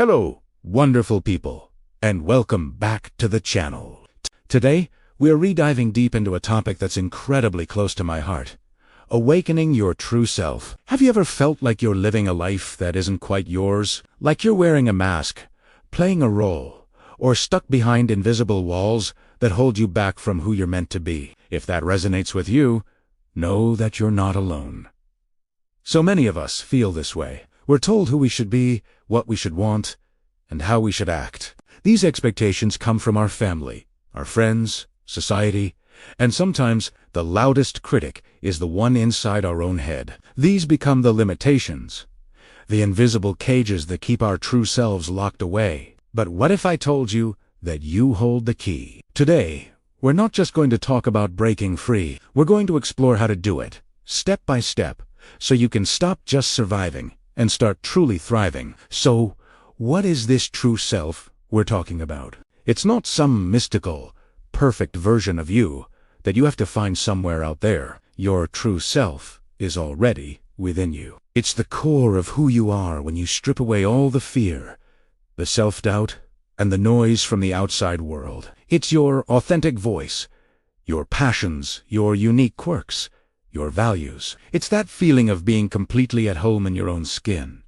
Hello, wonderful people, and welcome back to the channel. Today, we are rediving deep into a topic that's incredibly close to my heart. Awakening your true self. Have you ever felt like you're living a life that isn't quite yours? Like you're wearing a mask, playing a role, or stuck behind invisible walls that hold you back from who you're meant to be? If that resonates with you, know that you're not alone. So many of us feel this way. We're told who we should be, what we should want, and how we should act. These expectations come from our family, our friends, society, and sometimes the loudest critic is the one inside our own head. These become the limitations, the invisible cages that keep our true selves locked away. But what if I told you that you hold the key? Today, we're not just going to talk about breaking free. We're going to explore how to do it, step by step, so you can stop just surviving and start truly thriving. So, what is this true self we're talking about? It's not some mystical, perfect version of you that you have to find somewhere out there. Your true self is already within you. It's the core of who you are when you strip away all the fear, the self-doubt, and the noise from the outside world. It's your authentic voice, your passions, your unique quirks, your values. It's that feeling of being completely at home in your own skin.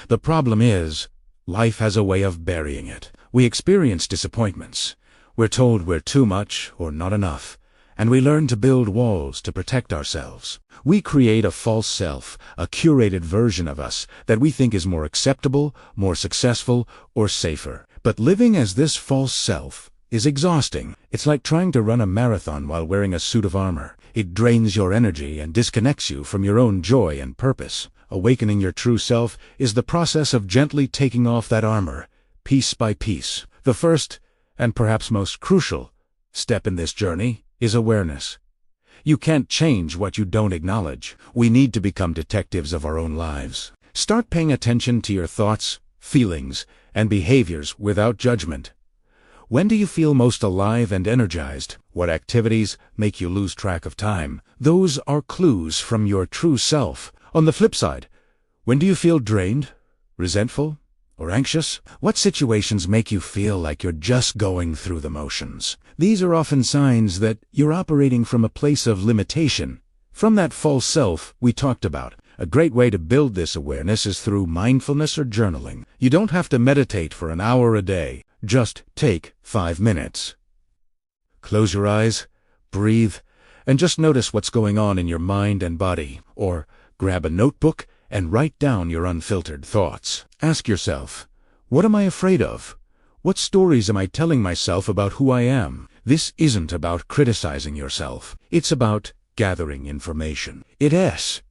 The problem is, life has a way of burying it. We experience disappointments. We're told we're too much or not enough, and we learn to build walls to protect ourselves. We create a false self, a curated version of us that we think is more acceptable, more successful, or safer. But living as this false self is exhausting. It's like trying to run a marathon while wearing a suit of armor. It drains your energy and disconnects you from your own joy and purpose. Awakening your true self is the process of gently taking off that armor, piece by piece. The first, and perhaps most crucial, step in this journey is awareness. You can't change what you don't acknowledge. We need to become detectives of our own lives. Start paying attention to your thoughts, feelings, and behaviors without judgment. When do you feel most alive and energized? What activities make you lose track of time? Those are clues from your true self. On the flip side, when do you feel drained, resentful, or anxious? What situations make you feel like you're just going through the motions? These are often signs that you're operating from a place of limitation, from that false self we talked about. A great way to build this awareness is through mindfulness or journaling. You don't have to meditate for an hour a day. Just take 5 minutes. Close your eyes, breathe, and just notice what's going on in your mind and body. Or grab a notebook and write down your unfiltered thoughts. Ask yourself, what am I afraid of? What stories am I telling myself about who I am? This isn't about criticizing yourself. It's about gathering information. It's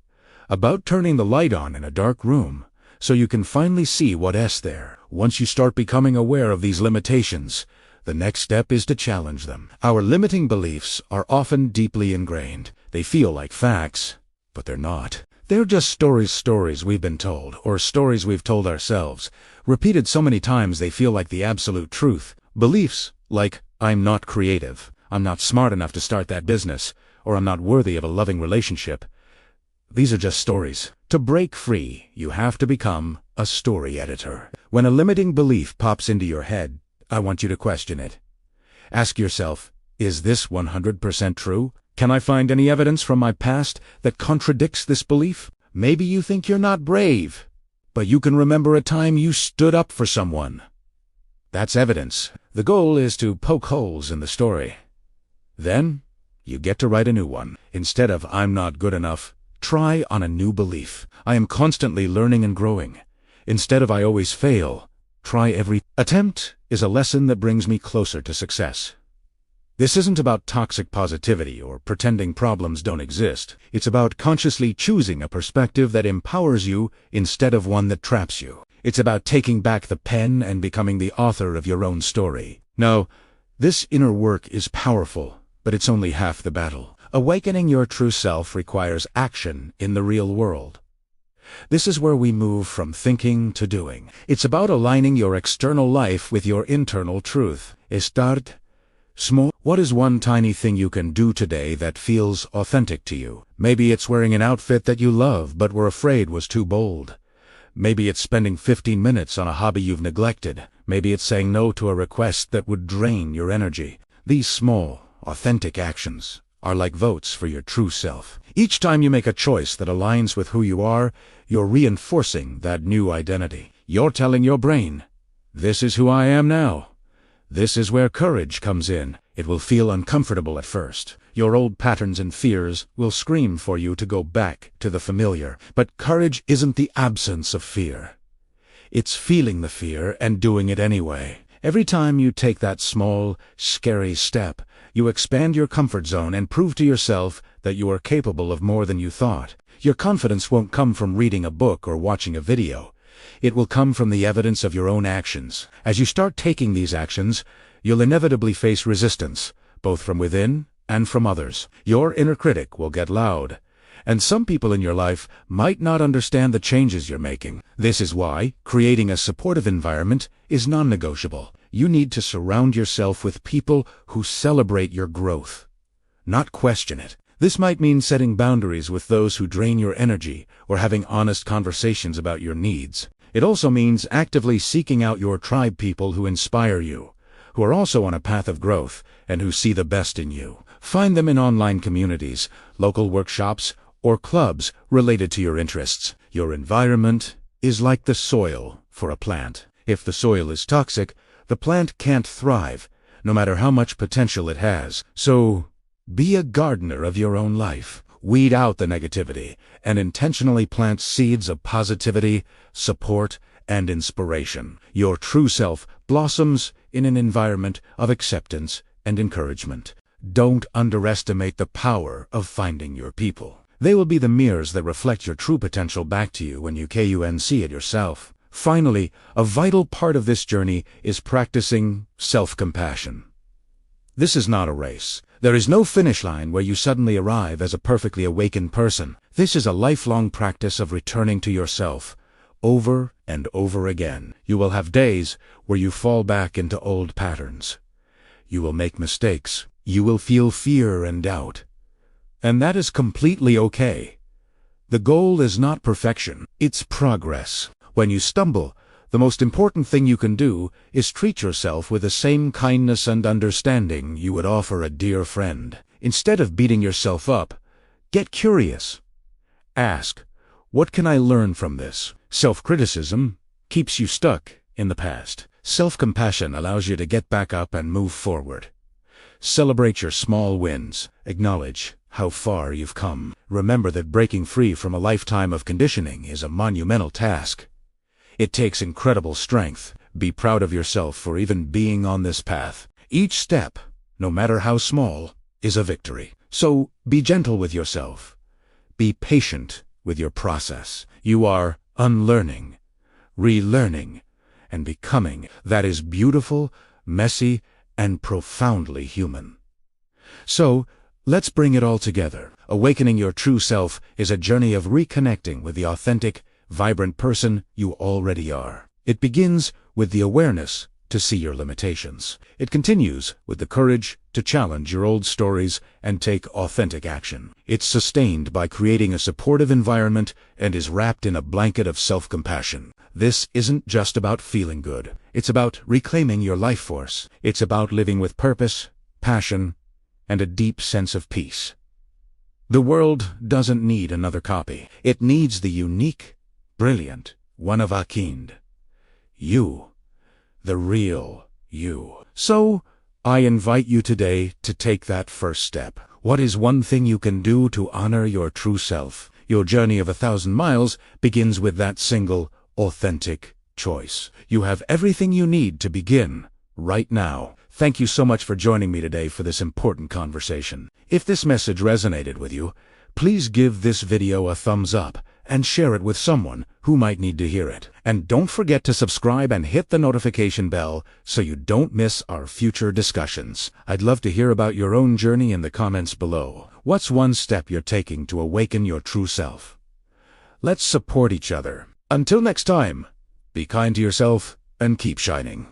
about turning the light on in a dark room so you can finally see what's there. Once you start becoming aware of these limitations, the next step is to challenge them. Our limiting beliefs are often deeply ingrained. They feel like facts, but they're not. They're just stories we've been told, or stories we've told ourselves, repeated so many times they feel like the absolute truth. Beliefs like, I'm not creative, I'm not smart enough to start that business, or I'm not worthy of a loving relationship. These are just stories. To break free, you have to become a story editor. When a limiting belief pops into your head, I want you to question it. Ask yourself, is this 100% true? Can I find any evidence from my past that contradicts this belief? Maybe you think you're not brave, but you can remember a time you stood up for someone. That's evidence. The goal is to poke holes in the story. Then, you get to write a new one. Instead of I'm not good enough, try on a new belief. I am constantly learning and growing. Instead of I always fail, try every attempt is a lesson that brings me closer to success. This isn't about toxic positivity or pretending problems don't exist. It's about consciously choosing a perspective that empowers you instead of one that traps you. It's about taking back the pen and becoming the author of your own story. Now, this inner work is powerful, but it's only half the battle. Awakening your true self requires action in the real world. This is where we move from thinking to doing. It's about aligning your external life with your internal truth. Start small. What is one tiny thing you can do today that feels authentic to you? Maybe it's wearing an outfit that you love but were afraid was too bold. Maybe it's spending 15 minutes on a hobby you've neglected. Maybe it's saying no to a request that would drain your energy. These small, authentic actions are like votes for your true self. Each time you make a choice that aligns with who you are, you're reinforcing that new identity. You're telling your brain, "This is who I am now." This is where courage comes in. It will feel uncomfortable at first. Your old patterns and fears will scream for you to go back to the familiar. But courage isn't the absence of fear. It's feeling the fear and doing it anyway. Every time you take that small, scary step, you expand your comfort zone and prove to yourself that you are capable of more than you thought. Your confidence won't come from reading a book or watching a video. It will come from the evidence of your own actions. As you start taking these actions, you'll inevitably face resistance, both from within and from others. Your inner critic will get loud, and some people in your life might not understand the changes you're making. This is why creating a supportive environment is non-negotiable. You need to surround yourself with people who celebrate your growth, not question it. This might mean setting boundaries with those who drain your energy or having honest conversations about your needs. It also means actively seeking out your tribe people who inspire you, who are also on a path of growth and who see the best in you. Find them in online communities, local workshops, or clubs related to your interests. Your environment is like the soil for a plant. If the soil is toxic, the plant can't thrive, no matter how much potential it has. So, be a gardener of your own life. Weed out the negativity and intentionally plant seeds of positivity, support, and inspiration. Your true self blossoms in an environment of acceptance and encouragement. Don't underestimate the power of finding your people. They will be the mirrors that reflect your true potential back to you when you see it yourself. Finally, a vital part of this journey is practicing self-compassion. This is not a race. There is no finish line where you suddenly arrive as a perfectly awakened person. This is a lifelong practice of returning to yourself, over and over again. You will have days where you fall back into old patterns. You will make mistakes. You will feel fear and doubt. And that is completely okay. The goal is not perfection, it's progress. When you stumble, the most important thing you can do is treat yourself with the same kindness and understanding you would offer a dear friend. Instead of beating yourself up, get curious. Ask, what can I learn from this? Self-criticism keeps you stuck in the past. Self-compassion allows you to get back up and move forward. Celebrate your small wins. Acknowledge how far you've come. Remember that breaking free from a lifetime of conditioning is a monumental task. It takes incredible strength. Be proud of yourself for even being on this path. Each step, no matter how small, is a victory. So be gentle with yourself. Be patient with your process. You are unlearning, relearning, and becoming. That is beautiful, messy, and profoundly human. So, let's bring it all together. Awakening your true self is a journey of reconnecting with the authentic, vibrant person you already are. It begins with the awareness to see your limitations. It continues with the courage to challenge your old stories and take authentic action. It's sustained by creating a supportive environment and is wrapped in a blanket of self-compassion. This isn't just about feeling good. It's about reclaiming your life force. It's about living with purpose, passion, and a deep sense of peace. The world doesn't need another copy. It needs the unique, brilliant, one-of-a-kind. You. The real you. So, I invite you today to take that first step. What is one thing you can do to honor your true self? Your journey of 1,000 miles begins with that single, authentic choice. You have everything you need to begin right now. Thank you so much for joining me today for this important conversation. If this message resonated with you, please give this video a thumbs up and share it with someone who might need to hear it. And don't forget to subscribe and hit the notification bell so you don't miss our future discussions. I'd love to hear about your own journey in the comments below. What's one step you're taking to awaken your true self? Let's support each other. Until next time, be kind to yourself and keep shining.